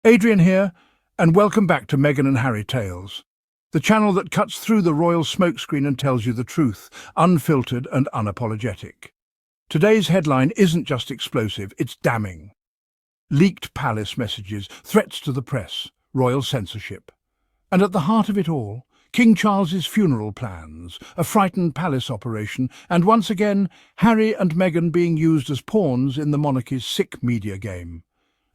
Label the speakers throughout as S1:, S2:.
S1: Adrian here, and welcome back to Meghan and Harry Tales, the channel that cuts through the royal smokescreen and tells you the truth, unfiltered and unapologetic. Today's headline isn't just explosive, it's damning. Leaked palace messages, threats to the press, royal censorship. And at the heart of it all, King Charles's funeral plans, a frightened palace operation, and once again, Harry and Meghan being used as pawns in the monarchy's sick media game.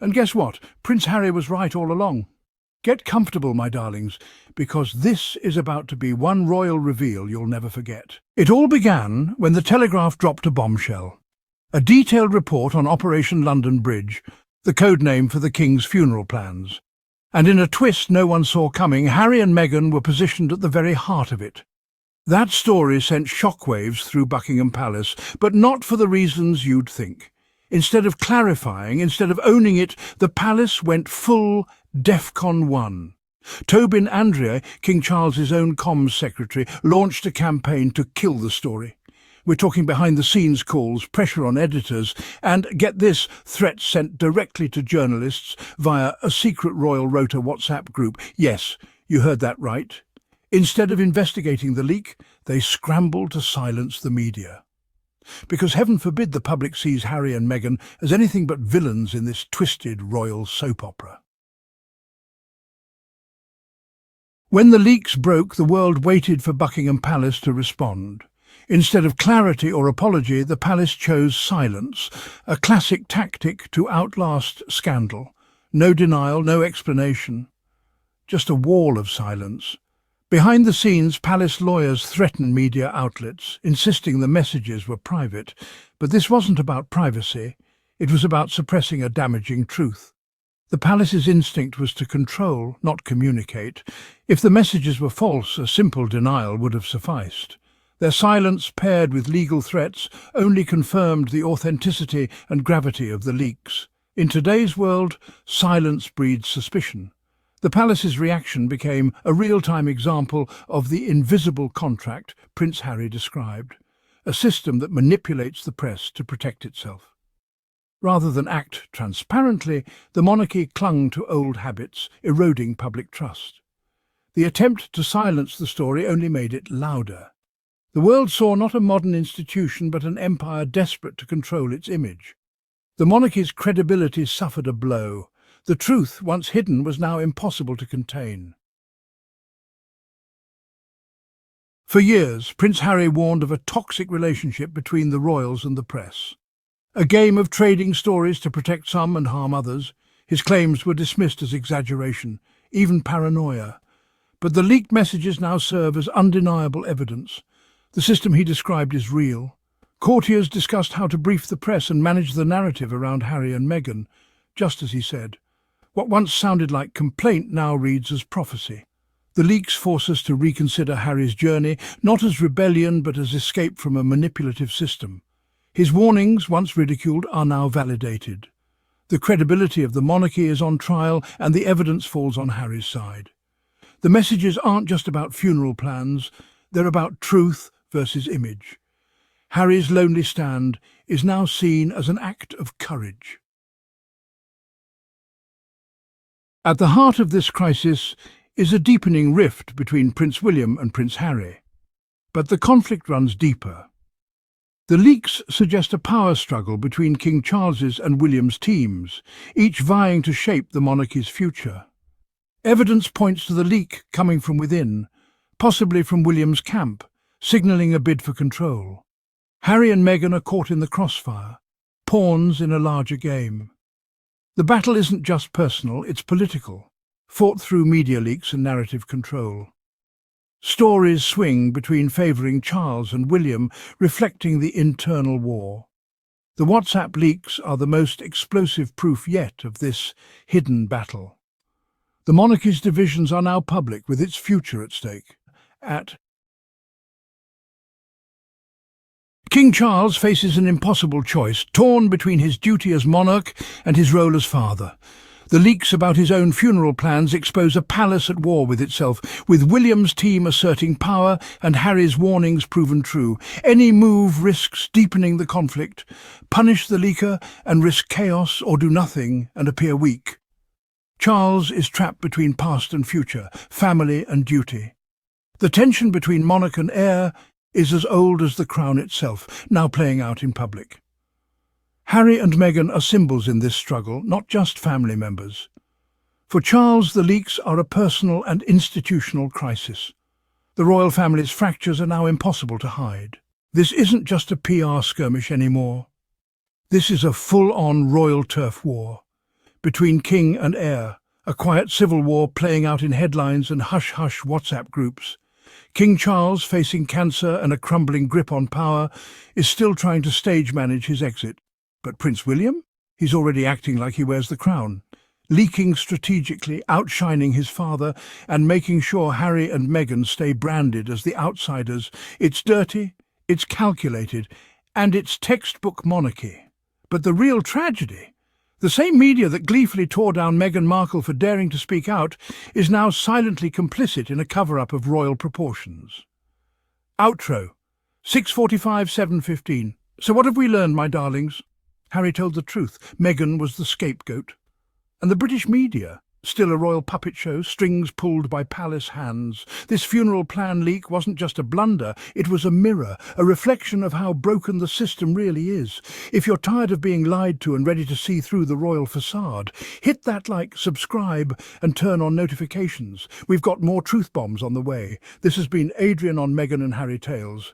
S1: And guess what? Prince Harry was right all along. Get comfortable, my darlings, because this is about to be one royal reveal you'll never forget. It all began when the Telegraph dropped a bombshell. A detailed report on Operation London Bridge, the code name for the King's funeral plans. And in a twist no one saw coming, Harry and Meghan were positioned at the very heart of it. That story sent shockwaves through Buckingham Palace, but not for the reasons you'd think. Instead of clarifying, instead of owning it, the palace went full DEFCON 1. Tobin Andrea, King Charles's own comms secretary, launched a campaign to kill the story. We're talking behind-the-scenes calls, pressure on editors, and, get this, threats sent directly to journalists via a secret Royal Rota WhatsApp group. Yes, you heard that right. Instead of investigating the leak, they scrambled to silence the media. Because heaven forbid the public sees Harry and Meghan as anything but villains in this twisted royal soap opera. When the leaks broke, the world waited for Buckingham Palace to respond. Instead of clarity or apology, the palace chose silence, a classic tactic to outlast scandal. No denial, no explanation, just a wall of silence. Behind the scenes, palace lawyers threatened media outlets, insisting the messages were private. But this wasn't about privacy. It was about suppressing a damaging truth. The palace's instinct was to control, not communicate. If the messages were false, a simple denial would have sufficed. Their silence, paired with legal threats, only confirmed the authenticity and gravity of the leaks. In today's world, silence breeds suspicion. The palace's reaction became a real-time example of the invisible contract Prince Harry described, a system that manipulates the press to protect itself. Rather than act transparently, the monarchy clung to old habits, eroding public trust. The attempt to silence the story only made it louder. The world saw not a modern institution but an empire desperate to control its image. The monarchy's credibility suffered a blow. The truth, once hidden, was now impossible to contain. For years, Prince Harry warned of a toxic relationship between the royals and the press. A game of trading stories to protect some and harm others. His claims were dismissed as exaggeration, even paranoia. But the leaked messages now serve as undeniable evidence. The system he described is real. Courtiers discussed how to brief the press and manage the narrative around Harry and Meghan, just as he said. What once sounded like complaint now reads as prophecy. The leaks force us to reconsider Harry's journey, not as rebellion but as escape from a manipulative system. His warnings, once ridiculed, are now validated. The credibility of the monarchy is on trial and the evidence falls on Harry's side. The messages aren't just about funeral plans, they're about truth versus image. Harry's lonely stand is now seen as an act of courage. At the heart of this crisis is a deepening rift between Prince William and Prince Harry. But the conflict runs deeper. The leaks suggest a power struggle between King Charles's and William's teams, each vying to shape the monarchy's future. Evidence points to the leak coming from within, possibly from William's camp, signalling a bid for control. Harry and Meghan are caught in the crossfire, pawns in a larger game. The battle isn't just personal, it's political, fought through media leaks and narrative control. Stories swing between favouring Charles and William, reflecting the internal war. The WhatsApp leaks are the most explosive proof yet of this hidden battle. The monarchy's divisions are now public, with its future at stake. King Charles faces an impossible choice, torn between his duty as monarch and his role as father. The leaks about his own funeral plans expose a palace at war with itself, with William's team asserting power and Harry's warnings proven true. Any move risks deepening the conflict. Punish the leaker and risk chaos, or do nothing and appear weak. Charles is trapped between past and future, family and duty. The tension between monarch and heir is as old as the crown itself, now playing out in public. Harry and Meghan are symbols in this struggle, not just family members. For Charles, the leaks are a personal and institutional crisis. The royal family's fractures are now impossible to hide. This isn't just a PR skirmish anymore. This is a full-on royal turf war between king and heir, a quiet civil war playing out in headlines and hush-hush WhatsApp groups. King Charles, facing cancer and a crumbling grip on power, is still trying to stage manage his exit. But Prince William? He's already acting like he wears the crown, leaking strategically, outshining his father, and making sure Harry and Meghan stay branded as the outsiders. It's dirty, it's calculated, and it's textbook monarchy. But the real tragedy, the same media that gleefully tore down Meghan Markle for daring to speak out, is now silently complicit in a cover-up of royal proportions. Outro, 6:45, 7:15. So what have we learned, my darlings? Harry told the truth. Meghan was the scapegoat. And the British media, still a royal puppet show, strings pulled by palace hands. This funeral plan leak wasn't just a blunder, it was a mirror, a reflection of how broken the system really is. If you're tired of being lied to and ready to see through the royal facade, hit that like, subscribe, and turn on notifications. We've got more truth bombs on the way. This has been Adrian on Meghan and Harry Tales.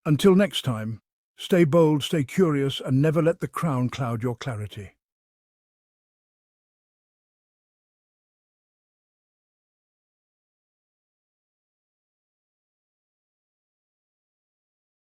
S1: Until next time, stay bold, stay curious, and never let the crown cloud your clarity.